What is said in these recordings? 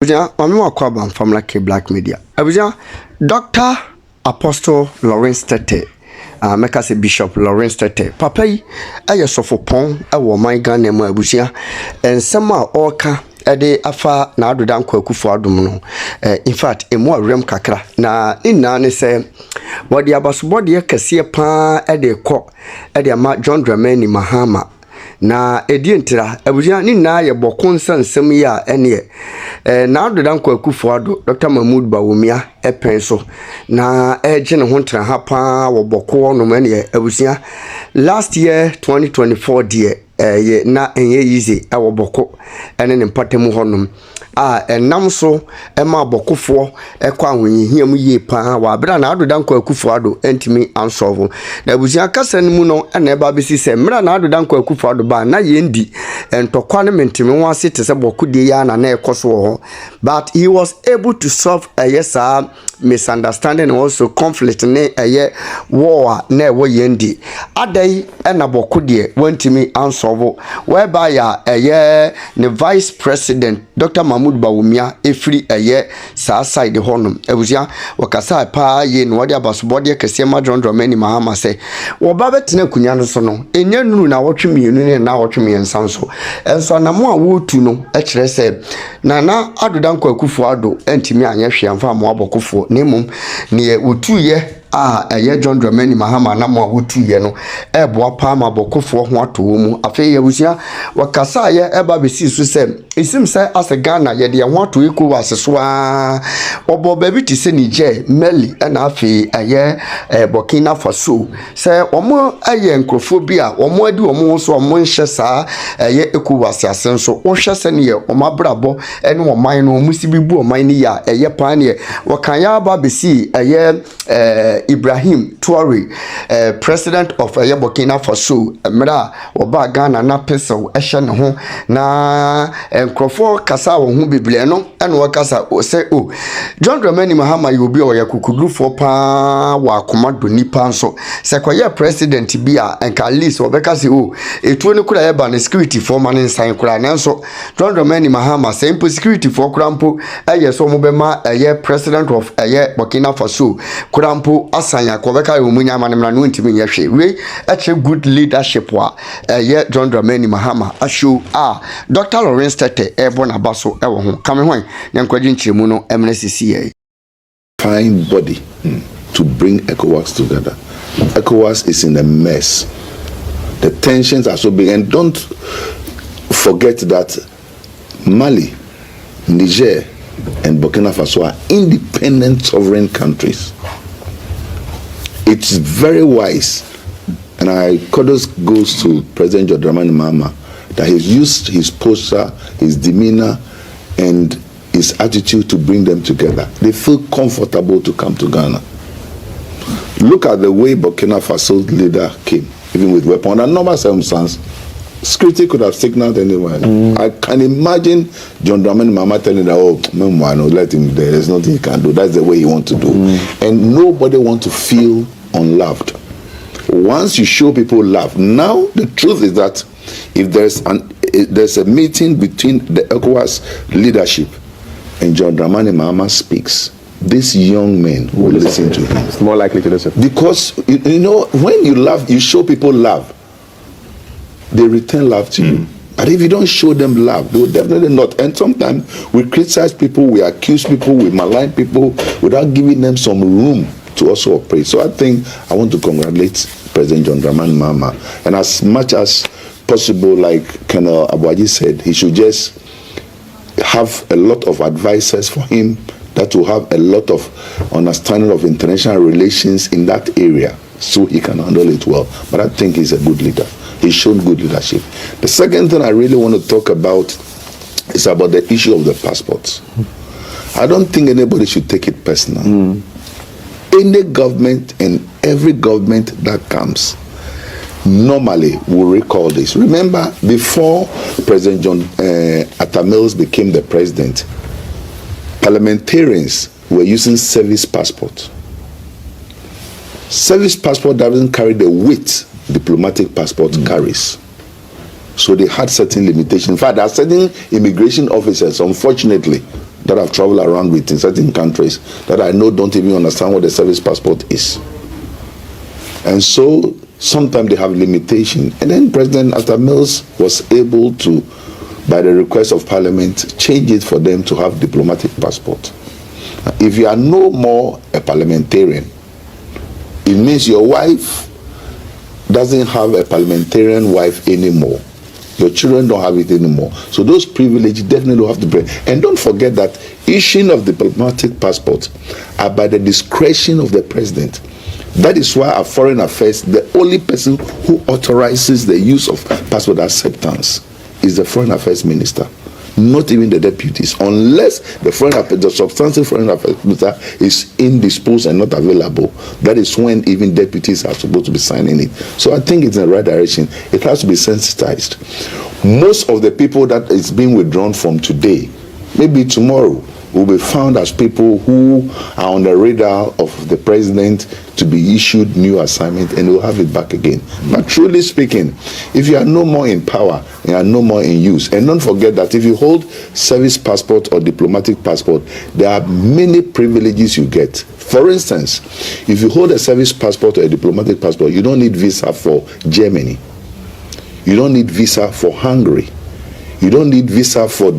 Abuja, mami wakwaba from Lucky Black Media. Abuja, Dr. Apostle Lawrence Tetteh, meka se Bishop Lawrence Tetteh. Papa yi eye sofopon ewo man Ghana mu abusia. Ensem a oka ede afa na adoda nkwakufu adom no. In fact, emu awrem kakra na nna ne se body abasobode kese pa ede kɔ ede ama John Dramani Mahama na edientira abuja ni na ye bokon sansem ya ene na adoda nkwakufu ado Dr. Mahmoud Bawumia epenso na eje ne ho tra ha pa wo boko no ene abusia last year 2024 die ye na enye easy awo boko ene ne mpatemu honum enam so ema bokofo ekwa ahonyihiam yie pa wa bra na adoda nkwakufu ado entimi ansolve na abusia kasa ne mu no ene ba besi se mra na adoda nkwakufu ado ba na yendi entokwa ne mentimi ho ase te se bokudie ya na ekoso ho but he was able to solve a misunderstanding and also conflict ne war na ewo yendi adai ena bokudie wantimi ansolve whereby ya the vice president Dr. Mahmoud Bawumia efri sa side honum abusia wakasa pa ye no wode abasobode kese ma John Dramani Mahama se wo ba betena kunya no so no enya nuru na wotwemienu ne na wotwemiensa so enso na mo a wotu no kire se na adoda nkwakufu ado entimi anya hweamfa mo abokofo nemum ne wotu ye John Dramani Mahama na mo wotu ye no eboa pa ma bokofo ho ato mu afi ye busia wakasa ye eba besi so se isim se as Ghana ye de ho ato iko waseso obo baby ti se Niger Mali na afi Burkina Faso se omo nkrofo bi a omo adi omo so omo nhye saa iko wasiasen so wo hwe se ne ye omo abrabo ene oman no musibibu oman ne ya pa ne wakan ya ba besi Ibrahim Traoré, president of Burkina Faso, mra oba Ghana na peso ehye ne ho na enkrofo kasa wo hu biblia no ene wakasa say John Dramani Mahama yobi o yakukudufo pa wa komado nipa nso se koye president bi a enka list obeka se etuo ne kura ye ba na security for man nsan kura nanso John Dramani Mahama say security for kurampo so mo be ma president of Burkina Faso kurampo asanya kobeka yomunya manemra no ntimi nyehwe we eche good leadership wa John Dramani Mahama ashow Dr. Lawrence Tetteh ebona baso ewo ho kame hwan nyankwaji nchiremu no MNCCA fine body to bring ECOWAS together. ECOWAS is in a mess. The tensions are so big, and don't forget that Mali, Niger and Burkina Faso are independent sovereign countries. It's very wise, and kudos goes to President John Dramani Mahama that he's used his posture, his demeanor, and his attitude to bring them together. They feel comfortable to come to Ghana. Look at the way Burkina Faso leader came, even with weapons. Under normal circumstances, security could have signaled anywhere. I can imagine John Dramani Mahama telling that, no, let him there. There's nothing he can do. That's the way he wants to do. And nobody wants to feel unloved. Once you show people love, now the truth is that if there's a meeting between the ECOWAS leadership and John Dramani Mahama speaks, these young men will listen to him. It's more likely to listen. Because, when you love, you show people love, they return love to you. But if you don't show them love, they will definitely not. And sometimes we criticize people, we accuse people, we malign people without giving them some room to also operate. So I think I want to congratulate President John Dramani Mahama. And as much as possible, like Colonel Abuaji said, he should just have a lot of advisors for him that will have a lot of understanding of international relations in that area so he can handle it well. But I think he's a good leader. He's shown good leadership. The second thing I really want to talk about is about the issue of the passports. I don't think anybody should take it personal. Any government and every government that comes normally will recall this. Remember, before President John Atta Mills became the president, parliamentarians were using service passport. Service passport doesn't carry the weight diplomatic passport carries. So they had certain limitations. In fact, there are certain immigration officers, unfortunately, that I've traveled around with in certain countries that I know don't even understand what the service passport is. And so sometimes they have limitation. And then President Atta Mills was able to, by the request of Parliament, change it for them to have diplomatic passport. If you are no more a parliamentarian, it means your wife doesn't have a parliamentarian wife anymore. Your children don't have it anymore. So those privileges definitely have to bring. And don't forget that issuing of diplomatic passports are by the discretion of the president. That is why our foreign affairs, the only person who authorizes the use of passport acceptance is the foreign affairs minister, not even the deputies, unless the substantive foreign affairs minister is indisposed and not available. That is when even deputies are supposed to be signing it. So I think it's in the right direction. It has to be sensitized. Most of the people that is being withdrawn from today, maybe tomorrow, will be found as people who are on the radar of the president to be issued new assignment, and will have it back again. But truly speaking, if you are no more in power, you are no more in use. And don't forget that if you hold service passport or diplomatic passport, there are many privileges you get. For instance, if you hold a service passport or a diplomatic passport, you don't need visa for Germany. You don't need visa for Hungary. You don't need visa for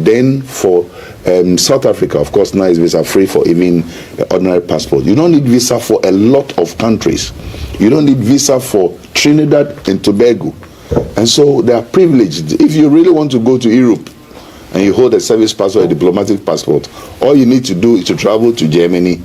South Africa. Of course, now is visa free for even ordinary passport. You don't need visa for a lot of countries. You don't need visa for Trinidad and Tobago. And so they are privileged. If you really want to go to Europe and you hold a service passport, a diplomatic passport, all you need to do is to travel to Germany,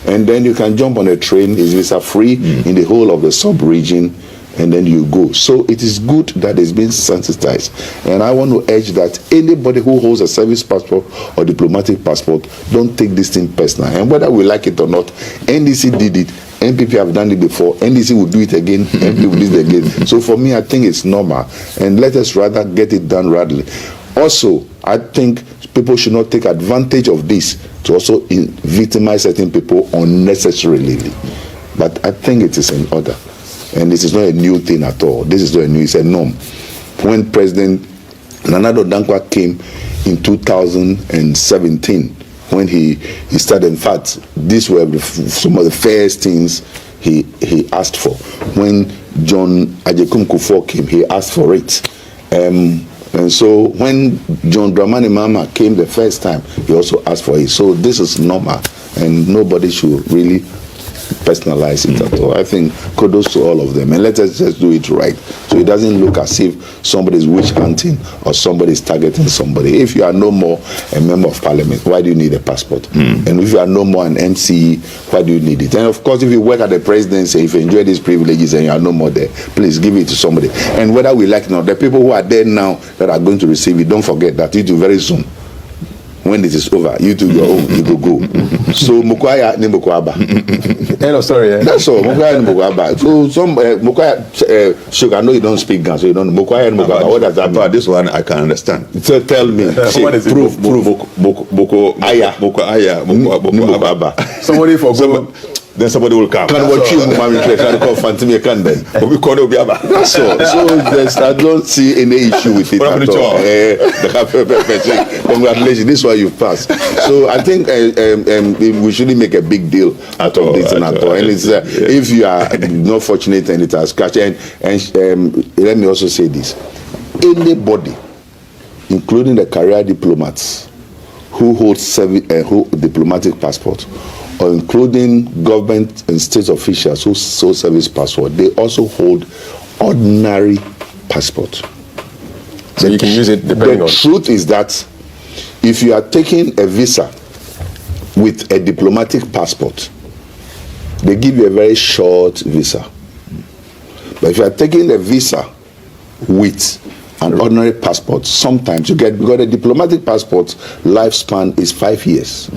and then you can jump on a train. It's visa free in the whole of the sub-region, and then you go. So it is good that it's been sensitized. And I want to urge that anybody who holds a service passport or diplomatic passport, don't take this thing personal. And whether we like it or not, NDC did it, NPP have done it before, NDC will do it again, NPP will do it again. So for me, I think it's normal. And let us rather get it done rapidly. Also, I think people should not take advantage of this to also victimize certain people unnecessarily. But I think it is in order. And this is not a new thing at all. This is not a new, it's a norm. When President Nana Addo Dankwa came in 2017, when he started, in fact, these were some of the first things he asked for. When John Ajekum Kufuor came, he asked for it. And so when John Dramani Mahama came the first time, he also asked for it. So this is normal, and nobody should really personalize it at all. I think kudos to all of them, and let us just do it right, so it doesn't look as if somebody is witch hunting or somebody is targeting somebody. If you are no more a member of parliament, why do you need a passport? And if you are no more an MCE, why do you need it? And of course, if you work at the presidency, if you enjoy these privileges and you are no more there, please give it to somebody. And whether we like it or not, the people who are there now that are going to receive it, don't forget that it will very soon. When it is over, you do your own, you go. So Mukwaya ni Mukwaba. End of story. That's all. Mukwaya ni Mukwaba. So some Mukwaya, sugar. I know you don't speak Ghana, so you don't know Mukwaya ni Mukwaba. What does that mean? This one I can understand. So tell me. Proof. Boko Aya. Somebody forgot. Then somebody will come. Can watch you, mommy? Can call Fantimi can then. But we call it Obiaba. That's all. So I don't see any issue with it at all. Congratulations. This is why you passed. So I think we shouldn't make a big deal out of this and at all. And it's if you are not fortunate and it has catch. And let me also say this: anybody, including the career diplomats who hold diplomatic passport, or including government and state officials who hold service passport, they also hold ordinary passport. So you can use it depending on. The truth is that if you are taking a visa with a diplomatic passport, they give you a very short visa. But if you are taking a visa with an ordinary passport, sometimes you get, because a diplomatic passport lifespan is 5 years.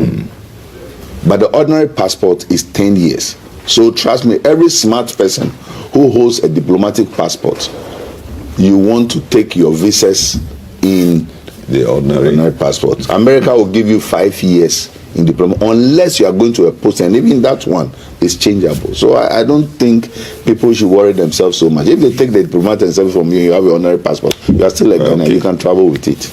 But the ordinary passport is 10 years. So trust me, every smart person who holds a diplomatic passport, you want to take your visas in the ordinary passport. America will give you 5 years in diplomacy, unless you are going to a post, and even that one is changeable. So I don't think people should worry themselves so much. If they take the diplomatic service from you, you have your ordinary passport, you are still a Ghana, you can travel with it.